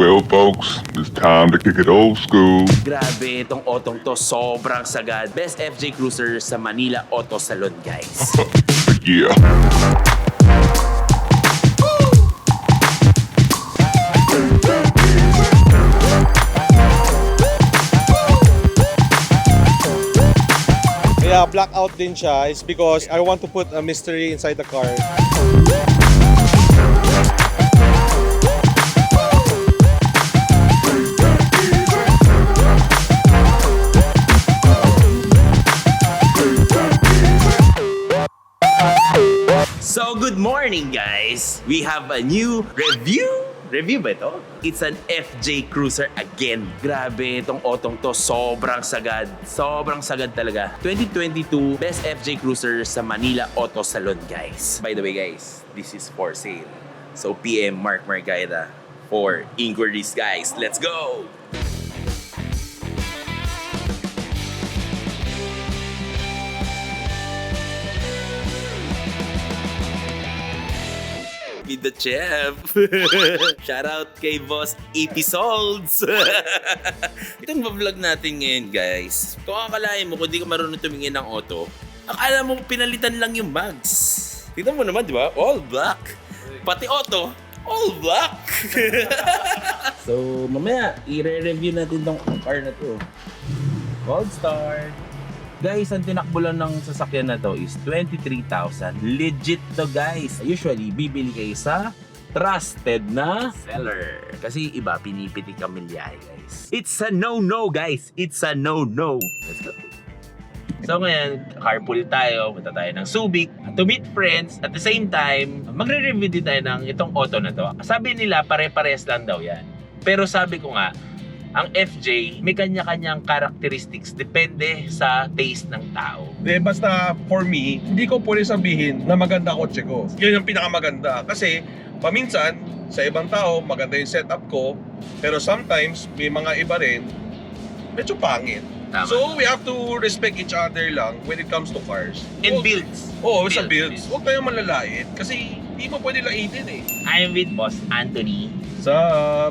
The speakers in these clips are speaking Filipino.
Well, folks, it's time to kick it old school. Grabe, itong otong to sobrang sagad. Best FJ Cruiser sa Manila Auto Salon, guys. Yeah. Kaya blackout din siya is because I want to put a mystery inside the car. So, good morning, guys! We have a new review. Review ba ito? It's an FJ Cruiser again. Grabe, itong otong to sobrang sagad. Sobrang sagad talaga. 2022 Best FJ Cruiser sa Manila Auto Salon, guys. By the way, guys, this is for sale. So, PM Mark Margaida for inquiries, guys. Let's go! With the chef. Shout out kay Boss Episodes. Itong vlog natin ngayon, guys. Kung akalain mo kung di ka marunong tumingin ng auto, akala mo pinalitan lang yung mags. Tignan mo naman, di ba? All black. Pati auto, all black. So, mamaya, i-review natin tong car na to. Gold Star. Guys, ang tinakbo lang ng sasakyan na to is 23,000. Legit to, guys. Usually, bibili kayo sa trusted na seller. Kasi iba, pinipitik ang milyahe, guys. It's a no-no, guys. It's a no-no. Let's go. So ngayon, carpool tayo. Punta tayo ng Subic to meet friends. At the same time, magre-review din tayo ng itong auto na to. Sabi nila, pare-pares lang daw yan. Pero sabi ko nga, ang FJ, may kanya-kanyang characteristics depende sa taste ng tao. Basta for me, hindi ko pwede sabihin na maganda kotse ko. Yun yung pinakamaganda. Kasi paminsan, sa ibang tao, maganda yung setup ko. Pero sometimes, may mga iba rin, medyo pangit. Tama. So we have to respect each other lang when it comes to cars. And builds. Oo, sa builds. Huwag tayong malalait kasi hindi mo pwede laitin eh. I'm with Boss Anthony. Sa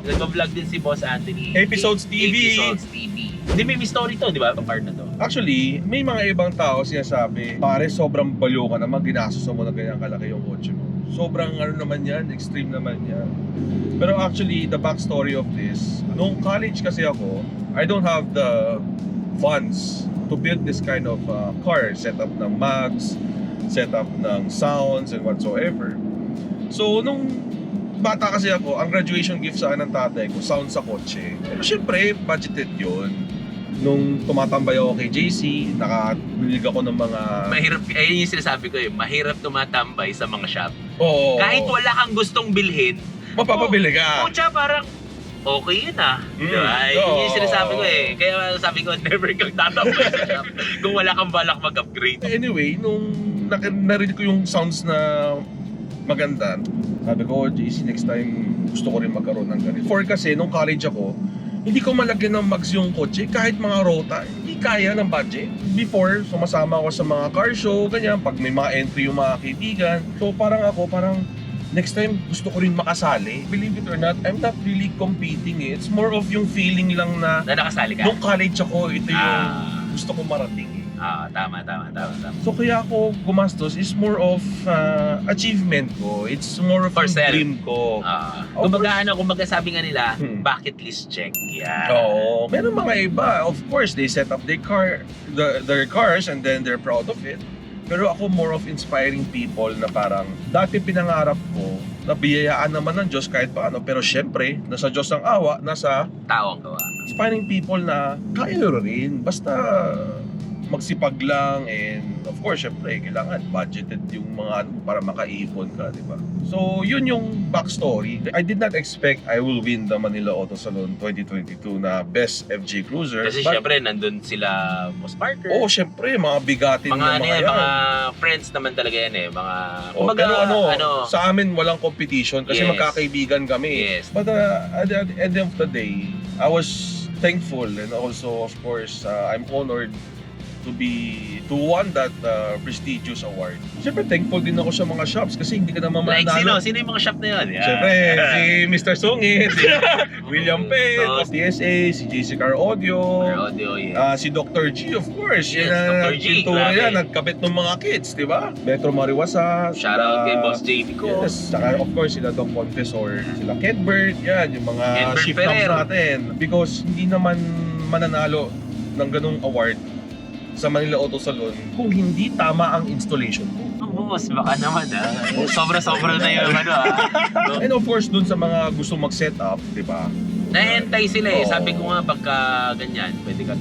Nag-vlog din si Boss Anthony. Episodes TV. Episodes TV. Hindi, may story to, di ba? Ang part na to. Actually, may mga ibang tao sinasabi, pare, sobrang baliw ka naman, ginastos mo na ganyan kalaki yung kotse mo. Sobrang ano naman yan, extreme naman yan. Pero actually, the backstory of this, nung college kasi ako, I don't have the funds to build this kind of car. Setup ng mags, setup ng sounds and whatsoever. So, nung bata kasi ako, ang graduation gift sa akin ng tatay ko, sound sa kotse. Pero syempre, budgeted yun. Nung tumatambay ako kay JC, nakabilig ako ng mga... Mahirap, ayun yung sinasabi ko eh, mahirap tumatambay sa mga shop. Oo. Kahit wala kang gustong bilhin, mapapabili ka. Pucha, parang okay yun ah. Diba? oo. Yun yung sinasabi ko eh. Kaya sabi ko, never kang tatambay sa shop kung wala kang balak mag-upgrade. Anyway, nung narinig ko yung sounds na maganda, sabi ko, JC, next time gusto ko rin magkaroon ng ganito. For kasi, nung college ako, hindi ko malagyan ng mags yung kotse, kahit mga rota, hindi kaya ng budget. Before, sumasama ako sa mga car show, ganyan, pag may mga entry yung mga kaibigan. So parang next time gusto ko rin makasali. Believe it or not, I'm not really competing eh. It's more of yung feeling lang na Na nakasali ka? nung college ako, ito yung gusto ko marating eh. Tama. So kaya ako gumastos is more of achievement ko. It's more of For yung self. dream ko. Kumbaga sabi nga nila, bucket list check. Yeah. Oo. Meron mga iba, of course, they set up their cars and then they're proud of it. Pero ako more of inspiring people na parang dati pinangarap ko na biyayaan naman ng Diyos kahit paano. Pero syempre, nasa Diyos ang awa, nasa Tao ang gawa. inspiring people na kaya nyo rin. Basta magsipag lang and of course, syempre, kailangan budgeted yung mga ano para makaipon ka, di ba? So, yun yung backstory. I did not expect I will win the Manila Auto Salon 2022 na Best FJ Cruiser. Kasi But, syempre, nandun sila Boss Parker. oo, syempre, mga bigatin mga na ano mga yan, yan. mga friends naman talaga yan eh. Mga, Oh, kumbaga, pero sa amin walang competition kasi Yes. magkakaibigan kami. Yes. But at the end of the day, I was thankful and also of course I'm honored to won that prestigious award. Siyempre, thankful din ako sa mga shops kasi hindi ka naman Like mananalo. sino yung mga shop na yun? Yeah. Siyempre, si Mr. Sungit, si William Pett, So, TSA, si JC Car Audio, Audio, yeah. si Dr. G, of course. Yes, Yan Dr. G, pintura grabe. yan, nagkabit ng mga kids, di ba? Metro Mariwasa. Shoutout kay Boss JV ko. Yes, saka of course sila Doc Confessor, sila Kedbert, yan, yung mga Kedbert shift ups Ferrer. natin. Because hindi naman mananalo ng ganung award sa Manila Auto Salon kung hindi tama ang installation mo. Boss, baka naman Sobra-sobra na yung No? And of course, dun sa mga gusto mag-setup, di ba? Naentay sila Oo. eh. Sabi ko nga pagka ganyan, pwede ka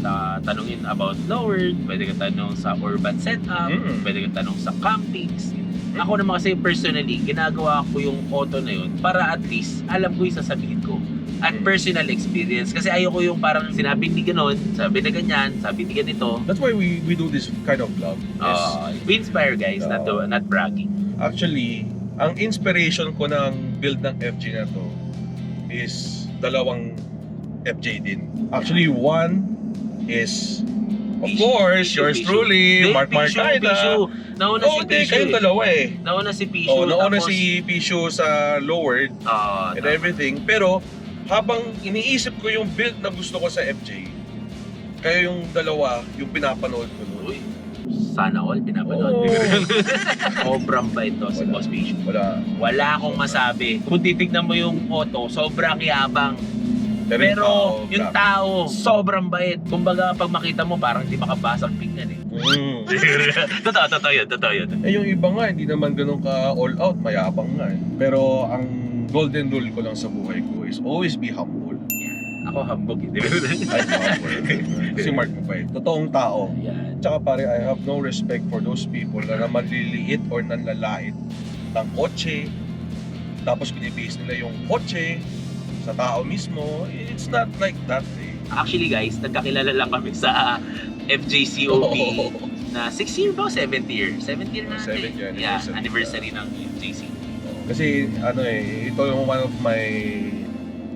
tanungin about lowered, pwede ka tanong sa urban setup, pwede ka tanong sa campings. Ako naman kasi personally, ginagawa ko yung auto na yun para at least alam ko yung sasabihin ko. At personal experience. Kasi ayoko yung parang sinabi ni ganon, sabi na ganyan, sabi ni ganito. That's why we do this kind of vlog. We inspire guys, not bragging. Actually, ang inspiration ko ng build ng FJ na to is dalawang FJ din. Actually, one is of course, yours truly, Mark Marcaida. Nauna si Pishu. Kayong dalawa eh. Nauna si Pishu. Nauna tapos, si Pishu sa lowered and everything. Pero habang iniisip ko yung build na gusto ko sa FJ, kaya yung dalawa, yung pinapanood ko noon. Uy, sana all pinapanood. Oo. Sobrang bait to si Boss Pishu. Wala Akong masabi. Kung titignan mo yung auto, sobrang yabang. Pero yung tao, sobrang bait. Kumbaga, pag makita mo, parang di makabasang pinggan eh. Totoo yun. Eh yung iba nga, hindi naman ganun ka all out, mayabang nga eh. Pero ang golden rule ko lang sa buhay ko is always be humble. Ako hambog eh. Ay, humble. Si Mark mabait. Totoong tao. Yan. Tsaka pare, I have no respect for those people na maliliit or nanlalait ng kotse. Tapos binibase nila yung kotse sa tao mismo. It's not like that eh. Actually guys, nagkakilala lang kami sa FJCOB na 6th year ba? 7th year? 7th year na. 7th year anniversary ng FJC. Kasi ito yung one of my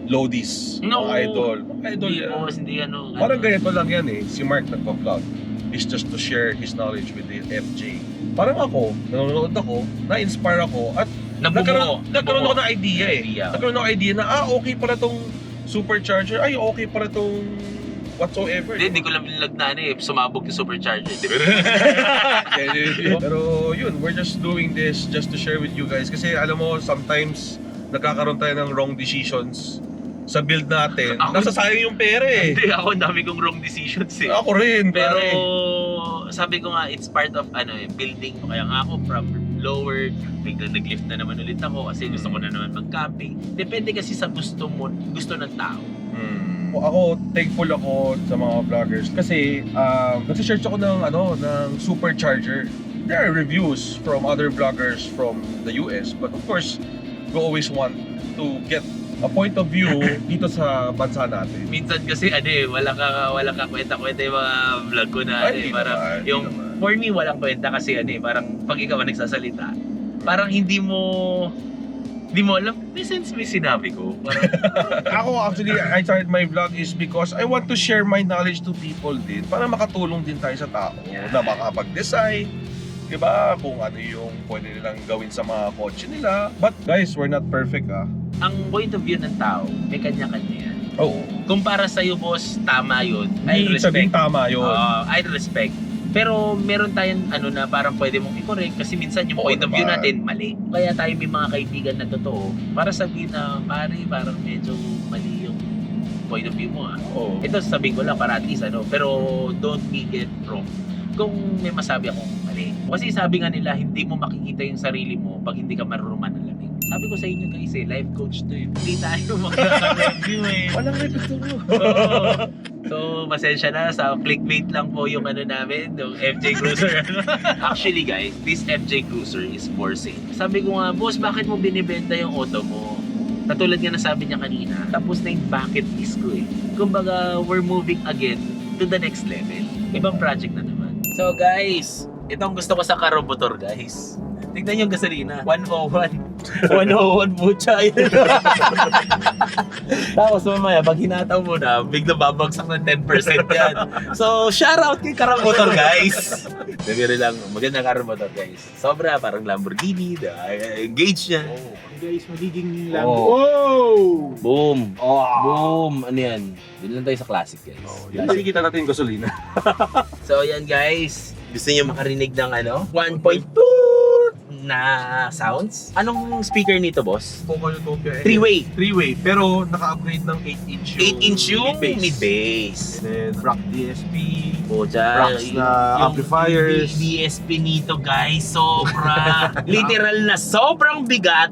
loadies, mga idol. Mga idol Hindi yan. boss, hindi Parang ganito lang yan eh. Si Mark nagpa-vlog is just to share his knowledge with the FJ. Parang ako, nanonood ako, na-inspire ako, at nagkaroon ako ng idea eh. Nagkaroon ako ng idea na, okay pala tong supercharger, ay okay pala tong whatsoever. Hindi ko lang nilagnan eh. Sumabog yung supercharger. Pero yun, we're just doing this just to share with you guys. Kasi alam mo, sometimes nagkakaroon tayo ng wrong decisions sa build natin. Nasasayang yung pera eh. Hindi, ako ang dami kong wrong decisions eh. Ako rin, Pero pare. sabi ko nga, it's part of building. Kaya nga ako from lower, biglang nag-lift na naman ulit ako kasi gusto ko na naman mag-camping. Depende kasi sa gusto ng tao. Ako, thankful ako sa mga vloggers kasi nag-search ako ng supercharger. There are reviews from other vloggers from the US, but of course, we always want to get a point of view dito sa bansa natin. Minsan kasi wala ka kwenta-kwenta yung mga vlog ko na parang for me walang kwenta kasi parang pag ikaw ang nagsasalita, parang hindi mo alam, may sense may sinabi ko. Parang, Ako actually, I started my vlog is because I want to share my knowledge to people din para makatulong din tayo sa tao na makapag-design, diba? Kung ano yung pwede nilang gawin sa mga kotse nila. But guys, we're not perfect ang point of view ng tao, may kanya-kanya yan. Oo. Kung para sa'yo boss, tama yun. Hindi sabing tama yun. I'd respect. Pero meron tayong na parang pwede mong i-correct kasi minsan yung point of view natin mali. Kaya tayo may mga kaibigan na totoo para sabihin na pare parang medyo mali yung point of view mo Oo. Ito sabihin ko lang para at least pero don't make it wrong. Kung may masabi akong mali. Kasi sabi nga nila hindi mo makikita yung sarili mo pag hindi ka marunong manalamin. Sabi ko sa inyo guys life coach to Hindi tayo magkaka-review Walang gusto mo. So, pasensya na sa clickbait lang po yung namin, yung FJ Cruiser. Actually guys, this FJ Cruiser is for sale. Sabi ko nga, boss, bakit mo binibenta yung auto mo? Katulad nga nasabi niya kanina, tapos na yung bucket list ko eh. Kumbaga, we're moving again to the next level. Ibang project na naman. So guys, itong gusto ko sa Karomotor guys. Tignan yung gasolina, 101. 101 pucha yun. Tapos mamaya, pag hinataw mo na, bigla babagsak ng 10% yan. So, shoutout kay Karamotor, guys. Nagano lang, magandang Karamotor, guys. Sobra, parang Lamborghini, engage niya. Guys, magiging Oh. lambo. Oh! Boom! Oh! Boom! Ano yan? Doon lang tayo sa classic, guys. Yan, nakikita natin yung gasolina. So, yan, guys. Gusto niyo makarinig ng 1.2 na sounds? Anong speaker nito, boss? Pocoyotopia. Three-way. Three-way, pero naka-upgrade ng 8-inch 8-inch yung mid-bass. mid-bass. Then, rock DSP. Pucha, Racks na amplifiers. Yung DSP nito, guys, sobra. Literal na sobrang bigat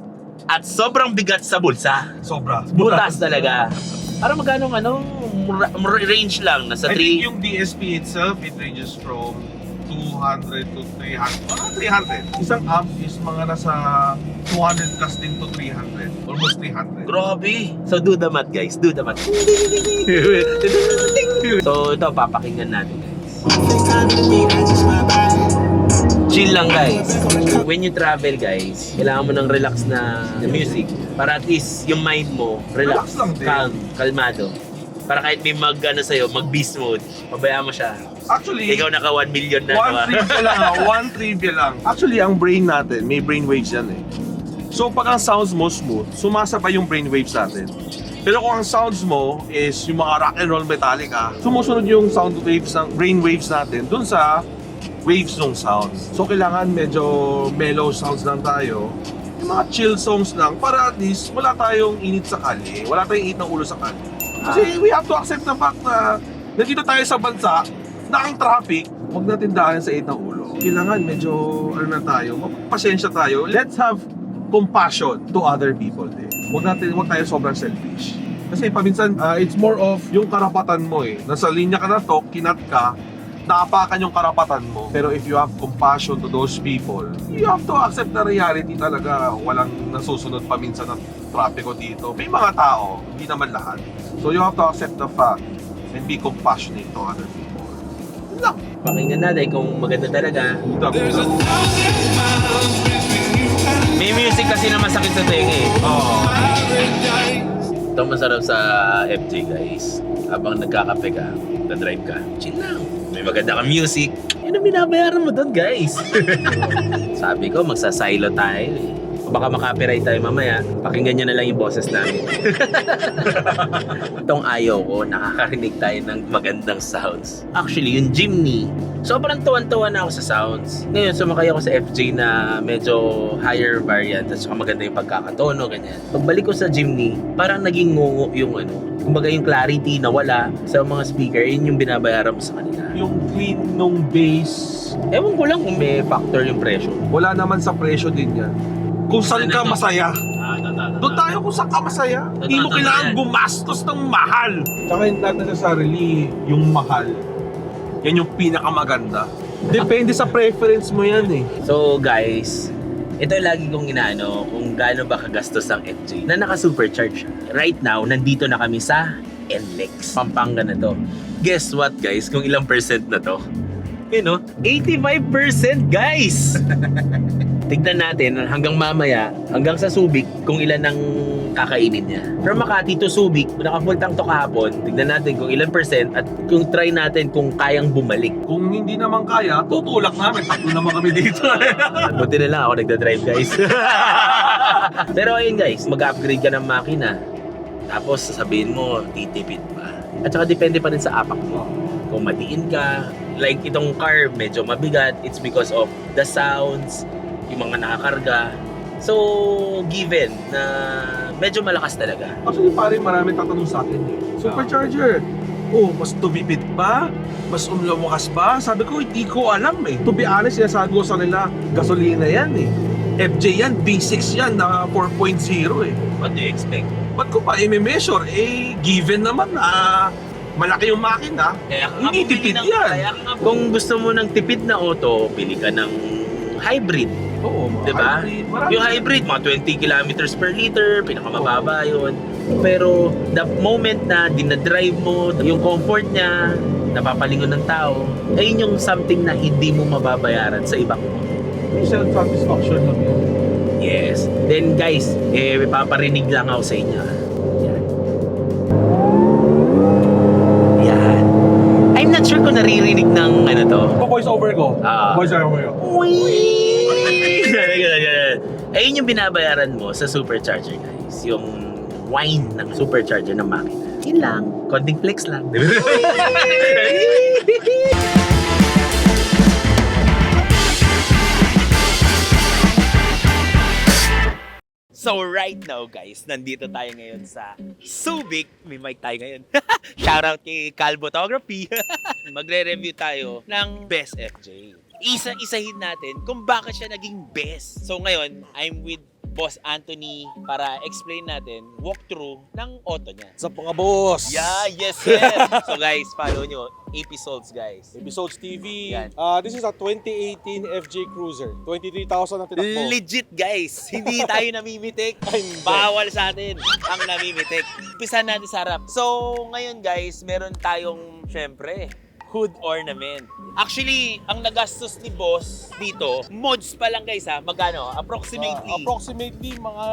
at sobrang bigat sa bulsa. Sobra. Butas talaga. Para magkano range lang, nasa I think 3. yung DSP itself, it ranges from 200 to 300. Mga 300. Isang amp is mga nasa 200 plus din to 300. Almost 300. Grabe. So do the math, guys. Do the math. So ito, papakinggan natin, guys. Chill lang, guys. When you travel, guys, kailangan mo ng relax na music para at least yung mind mo Relax relax, lang din. calm, kalmado. Para kahit may sa'yo, mag-beast mode, pabayaan mo siya. Actually, Ikaw naka 1 million na. one diba? trivia lang one trivia lang. Actually, ang brain natin, may brain waves yan eh. So pag ang sounds mo smooth, sumasabay yung brain waves natin. Pero kung ang sounds mo is yung mga rock and roll Metallica, sumusunod yung sound waves ng brain waves natin dun sa waves ng sounds. So kailangan medyo mellow sounds lang tayo. Yung mga chill songs lang para at least wala tayong init sa kalye. Wala tayong init ng ulo sa kalye. Kasi we have to accept the fact na nandito tayo sa bansa na ang traffic, huwag natin daanan sa init ng ulo. Kailangan medyo ano na tayo, mapasensya tayo. Let's have compassion to other people din. Huwag tayo sobrang selfish. Kasi paminsan, it's more of yung karapatan mo eh. Nasa linya ka na to, kinat ka, naapakan yung karapatan mo. Pero if you have compassion to those people, you have to accept the reality talaga. Walang nasusunod paminsan ng trapiko dito. May mga tao, hindi naman lahat. So you have to accept the fact and be compassionate to other people. Yun lang. Pakinggan natin kung maganda talaga. May music kasi na masakit sa tenga eh. Ito masarap sa FJ, guys. Habang nagkakape ka, nagdadrive ka, chill lang. May maganda kang music. Yun ang binabayaran mo doon, guys. Sabi ko, magsasilo tayo eh. Baka makapiright tayo mamaya, pakinggan nyo na lang yung boses namin. Itong ayaw ko, nakakarinig tayo ng magandang sounds. Actually, yung Jimny, sobrang tuwan-tuwa na ako sa sounds. Ngayon, sumakay ako sa FJ na medyo higher variant at saka maganda yung pagkakatono, ganyan. Pagbalik ko sa Jimny, parang naging ngungo yung kumbaga yung clarity na wala sa mga speaker, yun yung binabayaran mo sa kanila. Yung clean nung bass, Ewan ko lang kung may factor yung presyo. wala naman sa presyo din yan. Kung saan ka masaya. Doon tayo kung saan ka masaya. Hindi mo kailangan gumastos ng mahal. Tsaka not necessarily yung mahal. Yan yung pinakamaganda. Depende sa preference mo yan eh. So guys, ito yung lagi kong inaano kung gaano ba kagastos ang FJ na naka-supercharge. Right now, nandito na kami sa NLEX. Pampanga na to. Guess what, guys? Kung ilang percent na to? You know, 85% guys! Tignan natin hanggang mamaya, hanggang sa Subic, kung ilan ang kakainin niya. From Makati to Subic, naka-full tank to kahapon. Tignan natin kung ilan percent at kung try natin kung kayang bumalik. Kung hindi naman kaya, tutulak namin. Tatlo naman kami dito. Buti na lang ako nagdadrive, guys. Pero ayun, guys, mag-upgrade ka ng makina. Tapos sasabihin mo, titipid pa. At saka depende pa rin sa apak mo. Kung matiin ka, like itong car, medyo mabigat. It's because of the sounds, yung mga nakakarga. So, given na medyo malakas talaga. Actually, pare, marami tatanong sa akin eh. Supercharger. Oh, mas tumipid pa? Mas umlamukas pa? Sabi ko, hindi ko alam eh. To be honest, sinasabi ko sa nila, gasolina yan eh. FJ yan, V6 yan na 4.0 eh. What do you expect? Ba't ko pa i-measure? Eh, given naman na malaki yung makina, hindi tipid yan. Kung gusto mo ng tipid na auto, pili ka ng hybrid. Oo, mga Diba? hybrid. Marami. Yung hybrid, mga 20 kilometers per liter, pinakamababa yun. Pero the moment na dinadrive mo, yung comfort niya, napapalingon ng tao, ayun yung something na hindi mo mababayaran sa ibang motor. May self-satisfaction lang yun. Yes. Then guys, paparinig lang ako sa inyo. Yan. Yan. I'm not sure kung naririnig ng ano to. Voice over ko. Voice over ko. Ayun yung binabayaran mo sa supercharger guys. Yung whine ng supercharger ng makina. Yun lang. Konting flex lang. So right now guys, nandito tayo ngayon sa Subic. May mic tayo ngayon. Shoutout kay Calvo Photography. Magre-review tayo ng Best FJ. Isa-isahin natin kung bakit siya naging best. So ngayon, I'm with Boss Anthony para explain natin walkthrough ng auto niya. Sa mga boss. Yeah, yes. So guys, follow nyo. Episodes guys. Episodes TV. Yan. This is a 2018 FJ Cruiser. 23,000 ang tinakbo. Legit guys, hindi tayo namimitik. Hindi. Bawal sa atin ang namimitik. Umpisa natin sa harap. So ngayon guys, meron tayong syempre hood ornament. Actually, ang nagastos ni boss dito, mods pa lang guys ha, magkano? Approximately. Approximately mga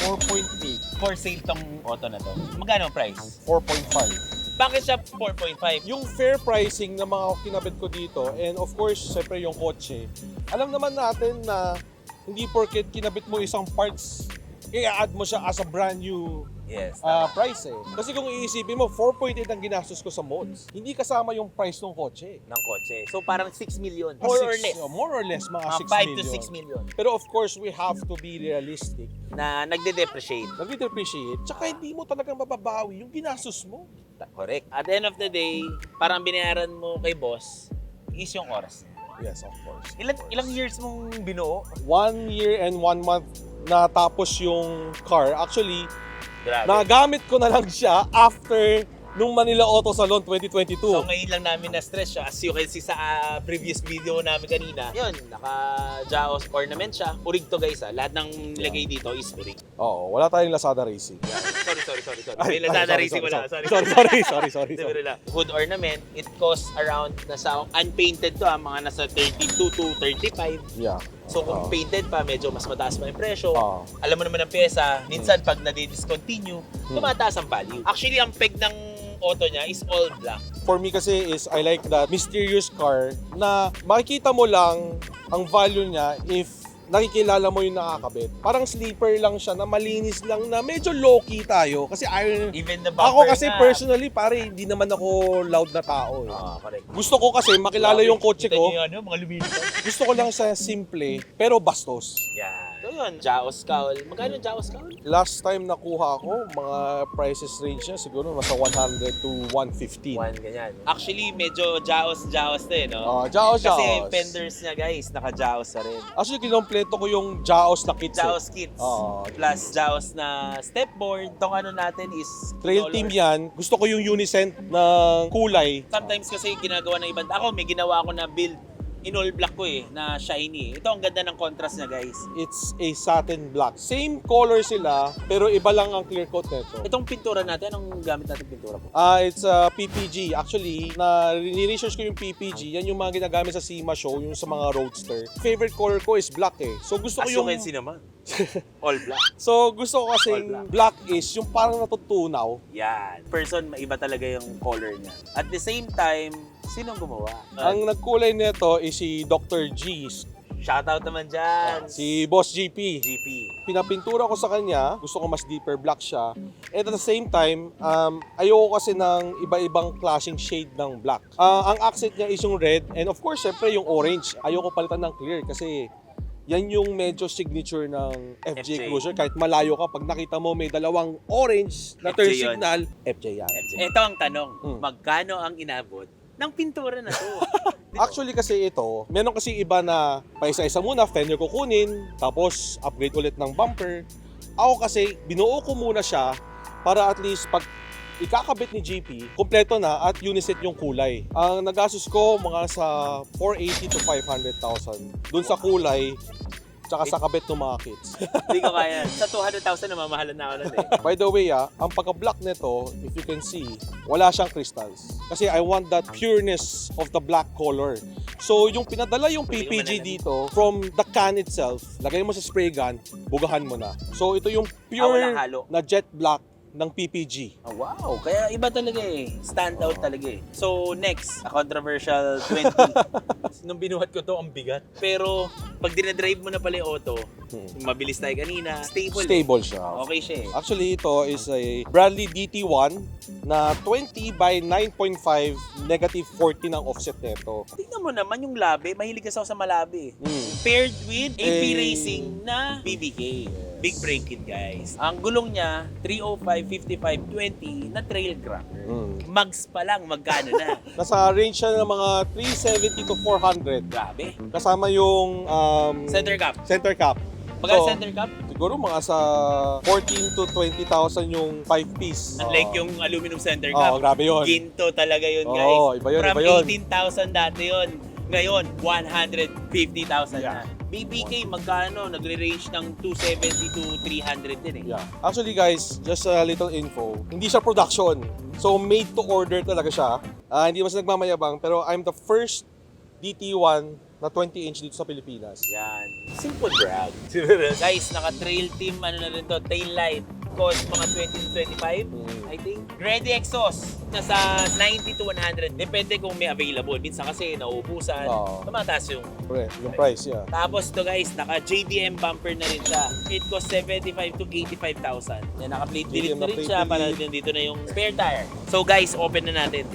4.8. For sale tong auto na to. Magkano ang price? 4.5. Bakit siya 4.5? Yung fair pricing na mga kinabit ko dito, and of course, siyempre yung kotse, alam naman natin na hindi porket kinabit mo isang parts, i-add mo siya as a brand new Yes. price eh. Kasi kung iisipin mo, 4.8 ang ginastos ko sa mods. Hindi kasama yung price ng kotse. Ng kotse. So parang 6 million. More or less. More or less, mga 6 5 million. to 6 million. Pero of course, we have to be realistic. Na nagde-depreciate. Nag-depreciate. Tsaka hindi mo talagang mababawi yung ginastos mo. Correct. At the end of the day, parang binayaran mo kay boss is yung oras niya. Yes, of course. Ilang years mong binuo? 1 year and 1 month na tapos yung car. Actually, Grabe. nagamit ko na lang siya after nung Manila Auto Salon 2022. So ngayon lang namin na-stress siya. As you can see sa previous video namin kanina. Yun, naka-Jaos ornament siya. Urig to guys ha. Lahat ng nilagay dito is urig. Oo, wala tayong Lazada Racing. Sorry. Ay, May Lazada sorry, Racing wala. Sorry. Hindi, wala. Hood ornament, it costs around, nasa unpainted to mga nasa 32 to 35. Yeah. So kung painted pa, medyo mas mataas pa yung presyo. Oo. Alam mo naman ang pyesa, minsan pag nadi-discontinue, tumataas ang value. Actually, ang peg ng auto niya is all black. For me kasi is I like that mysterious car na makikita mo lang ang value niya if nakikilala mo yung nakakabit. Parang sleeper lang siya na malinis lang na medyo low-key tayo. Kasi Even the bumper ako kasi na, personally, pare, hindi naman ako loud na tao. correct. Gusto ko kasi makilala yung kotse ko. Kita niyo mga lumilipad. Gusto ko lang sa simple, pero bastos. Yan. So yun, Jaos Cowl. Magkano yung Jaos Cowl? Last time nakuha ko, mga prices range niya siguro nasa 100 to 115. Ganyan. Actually, medyo Jaos to no? Jaos. Kasi fenders niya guys, naka-Jaos na rin. Actually, kinompleto ko yung Jaos na kits. Jaos kits. Plus Jaos na stepboard. Itong ano natin is Trail color. team yan. Gusto ko yung uniscent ng kulay. Sometimes kasi ginagawa ng ibang ako, may ginawa ako na build in all black ko na shiny. Ito ang ganda ng contrast niya guys. It's a satin black. Same color sila, pero iba lang ang clear coat nito. Itong pintura natin, anong gamit natin pintura po? It's a PPG. Actually, ni-research ko yung PPG. Yan yung mga ginagamit sa SEMA show, yung sa mga roadster. Favorite color ko is black eh. So gusto ko As yung... you can see naman. All black. So gusto ko kasi All black is yung parang natutunaw. Yan. Person, maiba talaga yung color niya. At the same time, sinong gumawa? Ang nagkulay nito is si Dr. G. Shoutout naman dyan. Si Boss GP. GP. Pinapintura ko sa kanya, gusto ko mas deeper black siya. And at the same time, ayoko kasi ng iba-ibang klaseng shade ng black. Ang accent niya is yung red and of course, syempre yung orange. Ayoko palitan ng clear kasi yan yung medyo signature ng FJ Cruiser. Kahit malayo ka, pag nakita mo may dalawang orange na turn FJ yun. signal, FJ yan. Ito ang tanong, magkano ang inabot ng pintura na to? Actually kasi ito, meron kasi iba na paisa-isa muna, fender ko kunin, tapos upgrade ulit ng bumper. Ako kasi, binuo ko muna siya para at least pag ikakabit ni GP, kompleto na at uniset yung kulay. Ang nagastos ko mga sa 480 to 500,000 dun sa kulay, tsaka sa kabit ng mga kits. Hindi ko kaya. Sa 200,000 namamahalan na ako nun By the way, ang pagka-black nito, if you can see, wala siyang crystals. Kasi I want that pureness of the black color. So, yung pinadala yung PPG dito, from the can itself, lagay mo sa spray gun, bugahan mo na. So, ito yung walang pure halo. na jet black ng PPG. Oh, wow, kaya iba talaga eh. Stand out talaga eh. So next, a controversial 20. Nung binuhat ko to, ang bigat. Pero pag dinadrive mo na pala yung auto, mabilis tayo kanina, stable. Stable siya. Okay siya eh. Actually, ito is a Bradley DT1 na 20 by 9.5, negative 40 ang offset nito. Tingnan mo naman yung labi, mahilig kasi ako sa malabi. Paired with AP Racing na BBK. Big brake kit guys. Ang gulong niya, 305, 55, 20 na trail cracker. Mags pa lang, magkano na? Nasa range siya ng mga 370 to 400. Grabe. Kasama yung Center cap. center cap. Magkano So, center cap? Siguro mga sa 14 to 20,000 yung 5-piece. Unlike yung aluminum center cap. grabe yun. Ginto talaga yun guys. Oo, iba yun, From iba yun. 18,000 dati yun. Ngayon, 150,000 Yeah. na. BBK magkano? Nagre-range ng 270 to 300 din eh. Yeah. Actually guys, just a little info. Hindi siya production. So made to order talaga siya. Hindi mas nagmamayabang pero I'm the first DT1 na 20-inch dito sa Pilipinas. Yan. Simple brag. Guys, naka-trail team, ano na rin to, tail light. Cost mga 20 to 25, I think. Ready exhaust, nasa 90 to 100. Depende kung may available. Minsan kasi nauubusan. Oo. Tumataas yung. Correct. Yung price, yeah. Tapos to guys, naka-JDM bumper na rin siya. It costs 75 to 85,000. Yan, naka-plate delete JDM na na rin plate siya para delete. dito na yung spare tire. So guys, open na natin.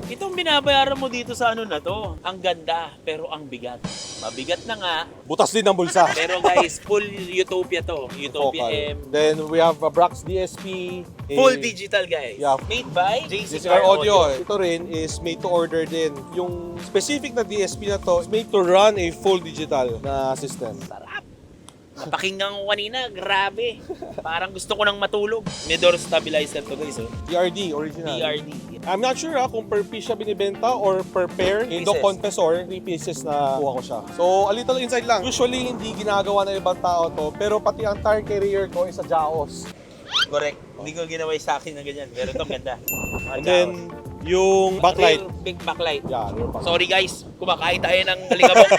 Itong binabayaran mo dito sa ano na to, ang ganda pero ang bigat. Mabigat na nga, Butas din ng bulsa. pero guys, full Utopia to. Utopia Okay. M. Then we have a Brax DSP. Full digital guys. Yeah. Made by JCR JCR Audio. Audio. Ito rin is made to order din. Yung specific na DSP na to is made to run a full digital na system. Sarap. Napakinggan ko kanina, grabe. Parang gusto ko nang matulog. May door stabilizer to guys. Oh. DRD, original. DRD. I'm not sure kung per piece siya binibenta or per pair. In the Pieces. compressor, 3 pieces na kuha ko siya. So, a little inside lang. Usually, hindi ginagawa ng ibang tao to, pero pati ang tire carrier ko is sa Jaos. Correct. Hindi ko ginawa sa akin ng ganyan. Pero ito, ganda. And then, yung backlight. Rear big backlight. Yeah, rear backlight. Sorry guys, kumakain tayo ng alikabok.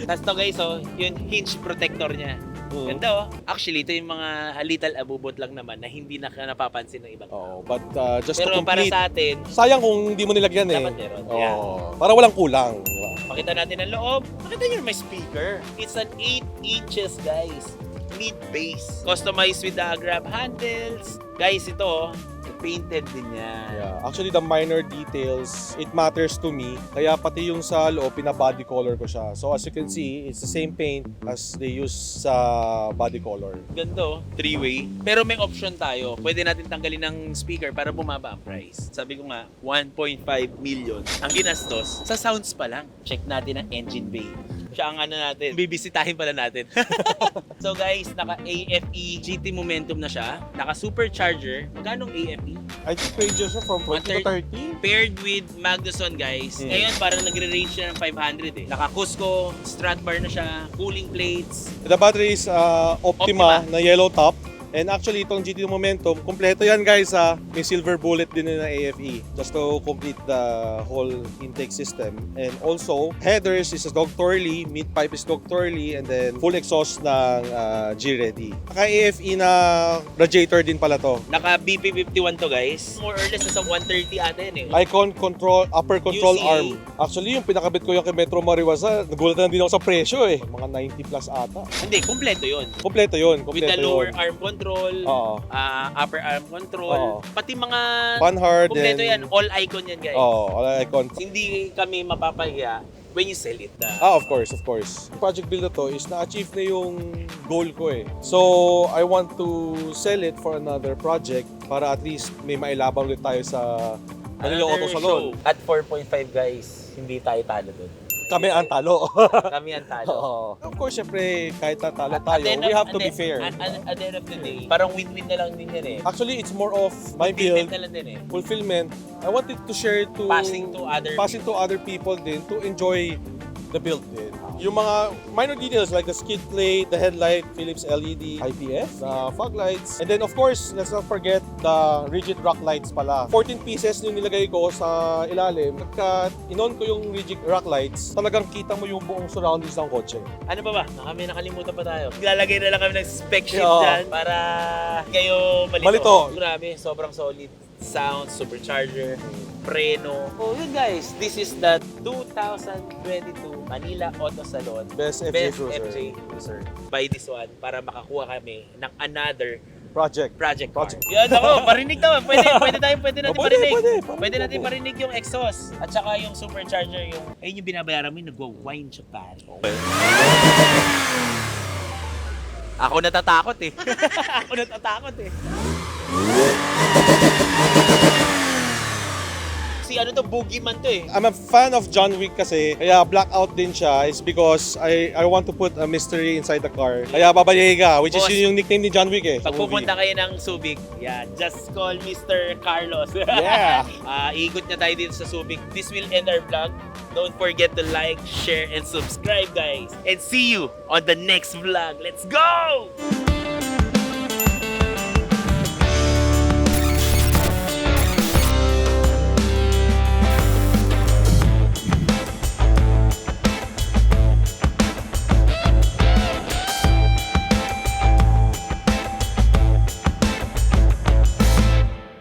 Tapos to guys, oh, yung hinge protector niya. Ganda oh. Actually, ito yung mga little abubot lang naman na hindi na napapansin ng ibang tao. Oh, but just Pero to para complete, sa atin, sayang kung hindi mo nilagyan eh. dapat meron. Oh, Yeah. para walang kulang. Diba? Pakita natin ang loob. Makita nyo may speaker. It's an 8 inches guys. Lead base. Customized with the grab handles. Guys, ito painted din yan. Yeah. Actually, the minor details, it matters to me. Kaya pati yung sa loob, pina-body color ko siya. So as you can see, it's the same paint as they use sa body color. Ganda oh, 3-way. Pero may option tayo. Pwede natin tanggalin ng speaker para bumaba ang price. Sabi ko nga, 1.5 million ang ginastos sa sounds pa lang. Check natin ang engine bay. Siya ang ano natin. Bibisitahin pala natin. So guys, naka AFE GT Momentum na siya. Naka supercharger. Magkano ang AFE? I think ranges siya from 20 to 30. Paired with Magnuson guys. Ngayon parang nagre-range siya ng 500 eh. Naka Cusco, strut bar na siya, cooling plates. The battery is Optima na yellow top. And actually, itong GT Momentum, kompleto yan guys ha. May silver bullet din na AFE just to complete the whole intake system. And also, headers is Dog Torley, mid pipe is Dog Torley, and then full exhaust ng G-Ready. Naka AFE na radiator din pala to. Naka BP51 to guys. More or less nasa 130 ata yun eh. Icon control, upper control UCA. arm. Actually, yung pinakabit ko yung kay Metro Mariwasa, nagulatan din ako sa presyo eh. Mga 90 plus ata. Hindi, kompleto yun. Kompleto yun. With the Kompleto lower yun. arm control, Oo. upper arm control, Oo. pati mga Panhard kompleto and... yan, all icon yan guys. all icon. Hindi kami mapapahiya when you sell it. Of course, of course. Project build na to is na-achieve na yung goal ko eh. So, I want to sell it for another project para at least may mailabang ulit tayo sa Manila Auto Salon. At 4.5 guys, hindi tayo talo dun. Kami ang talo. Kami ang talo. Oo. Of course, syempre, kahit natalo At tayo, the end we of- have to at be the- fair. At the end of the day, parang win-win na lang din yan eh. Actually, it's more of my Fulfillment build, na lang din eh. fulfillment. I wanted to share to Passing to other to other people din to enjoy the build din. Yung mga minor details like the skid plate, the headlight, Philips LED, IPS, the fog lights, and then of course, let's not forget the rigid rock lights pala. 14 pieces yung nilagay ko sa ilalim. Pagka inon ko yung rigid rock lights, talagang kita mo yung buong surroundings ng kotse. Ano pa ba? Kami nakalimutan pa tayo. Lalagay na lang kami ng spec sheet Yeah. dyan para kayo malito. Malito. Grabe, sobrang solid. Sound, supercharger, preno. Oh, yun guys. This is the 2022 Manila Auto Salon Best FJ Best Cruiser. FJ Cruiser. Buy this one para makakuha kami ng another Project. project car. Project. Yan ako, parinig naman. Pwede natin Pwede, parinig. pwede. Pwede natin parinig yung exhaust. At saka yung supercharger, ayun yung binabayaran mo, yung nagwa-wine siya pare. Ako natatakot eh. Ako natatakot eh. Si ano to, boogeyman to eh. I'm a fan of John Wick kasi, kaya blackout din siya is because I want to put a mystery inside the car. Kaya Baba Yaga, which is Boss, yun yung nickname ni John Wick eh. sa Pag movie. pupunta kayo ng Subic, yeah, just call Mr. Carlos. Yeah. Ikot na tayo dito sa Subic. This will end our vlog. Don't forget to like, share, and subscribe guys. And see you on the next vlog. Let's go!